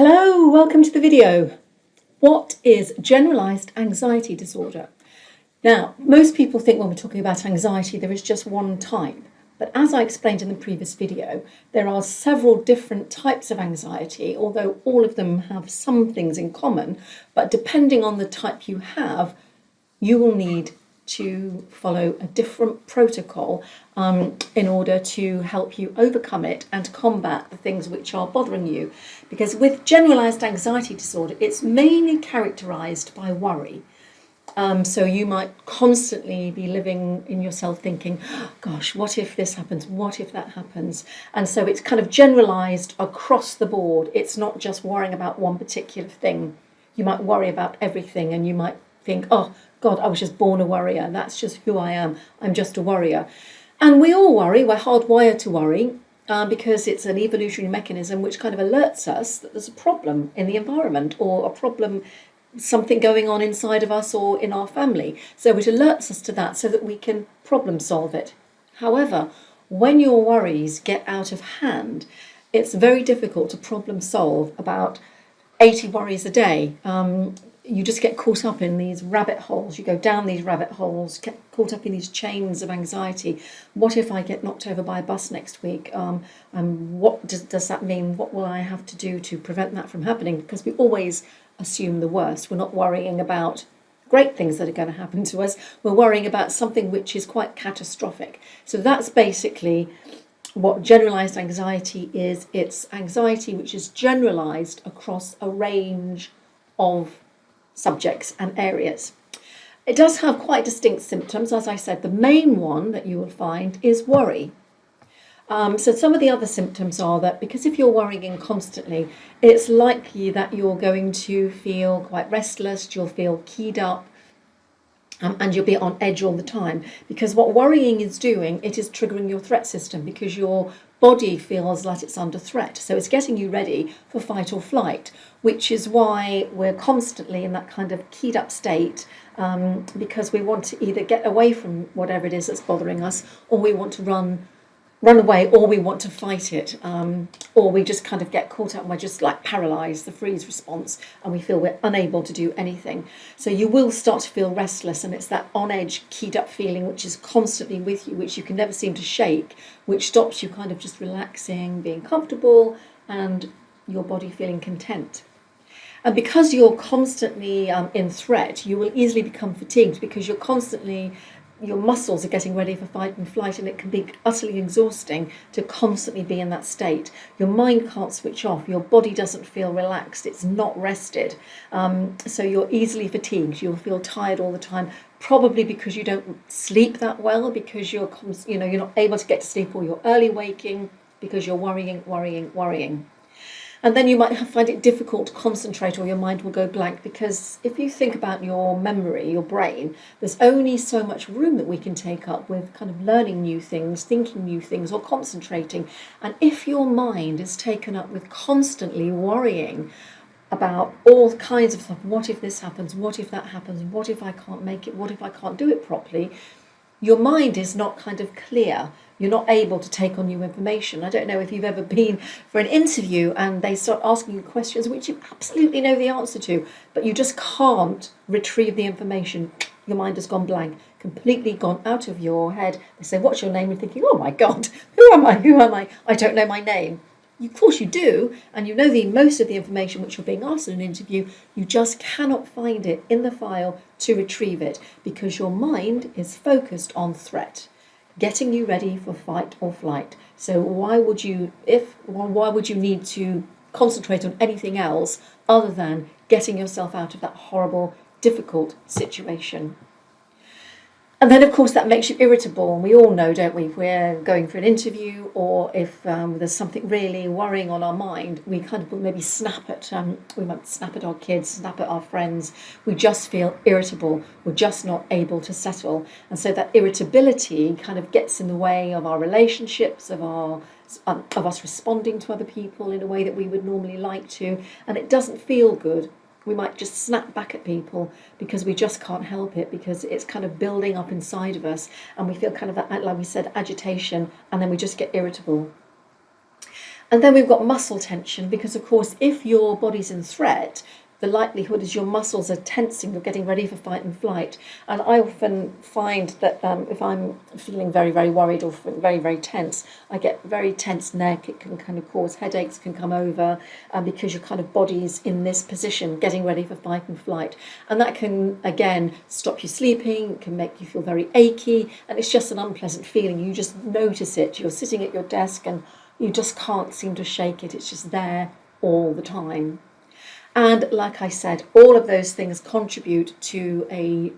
Hello, welcome to the video. What is generalised anxiety disorder? Now, most people think when we're talking about anxiety, there is just one type. But as I explained in the previous video, there are several different types of anxiety, although all of them have some things in common. But depending on the type you have, you will need to follow a different protocol in order to help you overcome it and combat the things which are bothering you. Because with generalised anxiety disorder, it's mainly characterised by worry. So you might constantly be living in yourself thinking, gosh, what if this happens? What if that happens? And so it's kind of generalised across the board. It's not just worrying about one particular thing. You might worry about everything, and you might think, oh God, I was just born a worrier. That's just who I am. I'm just a worrier. And we all worry. We're hardwired to worry because it's an evolutionary mechanism which kind of alerts us that there's a problem in the environment, or a problem, something going on inside of us or in our family. So it alerts us to that so that we can problem solve it. However, when your worries get out of hand, it's very difficult to problem solve about 80 worries a day. You just get caught up in these rabbit holes. You go down these rabbit holes, get caught up in these chains of anxiety. What if I get knocked over by a bus next week? What does that mean? What will I have to do to prevent that from happening? Because we always assume the worst. We're not worrying about great things that are going to happen to us. We're worrying about something which is quite catastrophic. So that's basically what generalised anxiety is. It's anxiety which is generalised across a range of subjects and areas. It does have quite distinct symptoms. As I said, the main one that you will find is worry. So some of the other symptoms are that because if you're worrying constantly, it's likely that you're going to feel quite restless, you'll feel keyed up, and you'll be on edge all the time. Because what worrying is doing, it is triggering your threat system, because your body feels like it's under threat. So it's getting you ready for fight or flight, which is why we're constantly in that kind of keyed up state, because we want to either get away from whatever it is that's bothering us, or we want to run away, or we want to fight it, or we just kind of get caught up and we're just like paralysed, the freeze response, and we feel we're unable to do anything. So you will start to feel restless, and it's that on edge, keyed up feeling which is constantly with you, which you can never seem to shake, which stops you kind of just relaxing, being comfortable, and your body feeling content. And because you're constantly in threat, you will easily become fatigued, because you're constantly, your muscles are getting ready for fight and flight, and it can be utterly exhausting to constantly be in that state. Your mind can't switch off, your body doesn't feel relaxed, it's not rested. So you're easily fatigued, you'll feel tired all the time, probably because you don't sleep that well, because you're not able to get to sleep, or you're early waking because you're worrying. And then you might find it difficult to concentrate, or your mind will go blank, because if you think about your memory, your brain, there's only so much room that we can take up with kind of learning new things, thinking new things, or concentrating. And if your mind is taken up with constantly worrying about all kinds of stuff, what if this happens, what if that happens, what if I can't make it, what if I can't do it properly, your mind is not kind of clear. You're not able to take on new information. I don't know if you've ever been for an interview and they start asking you questions which you absolutely know the answer to, but you just can't retrieve the information. Your mind has gone blank, completely gone out of your head. They say, what's your name? You're thinking, oh my God, who am I? I don't know my name. Of course you do, and you know most of the information which you're being asked in an interview. You just cannot find it in the file to retrieve it, because your mind is focused on threat, getting you ready for fight or flight. So why would you need to concentrate on anything else other than getting yourself out of that horrible, difficult situation? And then, of course, that makes you irritable. And we all know, don't we, if we're going for an interview, or if there's something really worrying on our mind, we kind of maybe we might snap at our kids, snap at our friends. We just feel irritable. We're just not able to settle. And so that irritability kind of gets in the way of our relationships, of us responding to other people in a way that we would normally like to. And it doesn't feel good. We might just snap back at people because we just can't help it, because it's kind of building up inside of us, and we feel kind of that, like we said, agitation, and then we just get irritable. And then we've got muscle tension, because of course if your body's in threat, the likelihood is your muscles are tensing, you're getting ready for fight and flight. And I often find that if I'm feeling very, very worried or very, very tense, I get very tense neck. It can kind of cause headaches, can come over, because your kind of body's in this position, getting ready for fight and flight. And that can, again, stop you sleeping, can make you feel very achy, and it's just an unpleasant feeling. You just notice it. You're sitting at your desk and you just can't seem to shake it. It's just there all the time. And like I said, all of those things contribute to a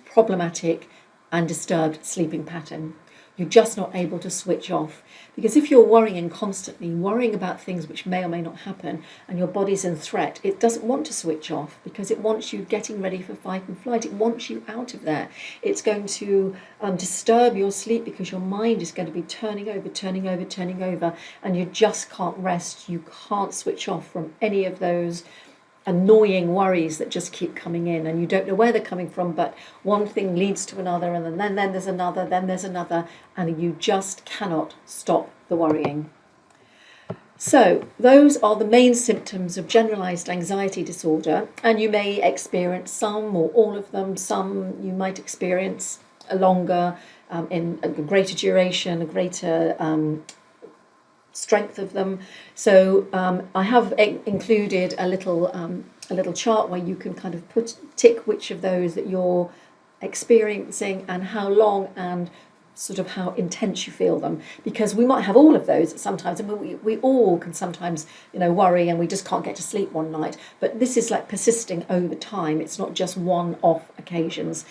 problematic and disturbed sleeping pattern. You're just not able to switch off. Because if you're worrying constantly, worrying about things which may or may not happen, and your body's in threat, it doesn't want to switch off because it wants you getting ready for fight and flight. It wants you out of there. It's going to disturb your sleep because your mind is going to be turning over, and you just can't rest. You can't switch off from any of those annoying worries that just keep coming in, and you don't know where they're coming from, but one thing leads to another, and then there's another, and you just cannot stop the worrying. So those are the main symptoms of generalized anxiety disorder, and you may experience some or all of them. Some you might experience a longer, in a greater duration, a greater strength of them. So I have included a little chart where you can kind of tick which of those that you're experiencing and how long and sort of how intense you feel them, because we might have all of those sometimes, and we all can sometimes worry and we just can't get to sleep one night, but this is like persisting over time. It's not just one-off occasions.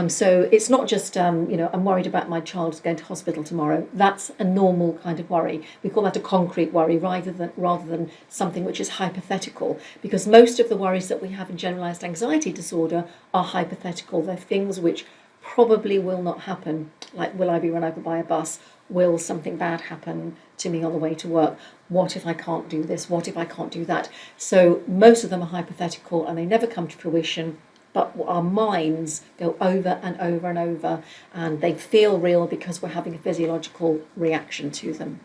So it's not just, I'm worried about my child going to hospital tomorrow. That's a normal kind of worry. We call that a concrete worry rather than something which is hypothetical, because most of the worries that we have in generalised anxiety disorder are hypothetical. They're things which probably will not happen, like will I be run over by a bus? Will something bad happen to me on the way to work? What if I can't do this? What if I can't do that? So most of them are hypothetical and they never come to fruition. But our minds go over and over and over, and they feel real because we're having a physiological reaction to them.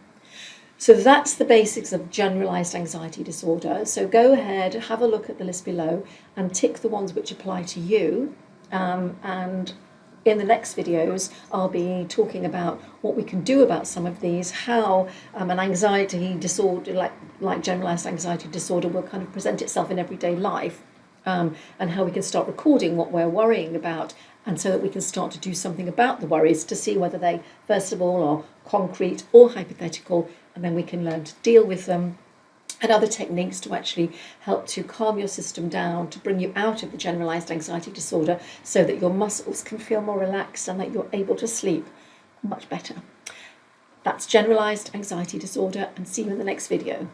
So that's the basics of generalised anxiety disorder. So go ahead, have a look at the list below and tick the ones which apply to you. And in the next videos, I'll be talking about what we can do about some of these, how an anxiety disorder, like generalised anxiety disorder, will kind of present itself in everyday life. And how we can start recording what we're worrying about, and so that we can start to do something about the worries to see whether they, first of all, are concrete or hypothetical, and then we can learn to deal with them, and other techniques to actually help to calm your system down, to bring you out of the generalised anxiety disorder so that your muscles can feel more relaxed and that you're able to sleep much better. That's generalised anxiety disorder, and see you in the next video.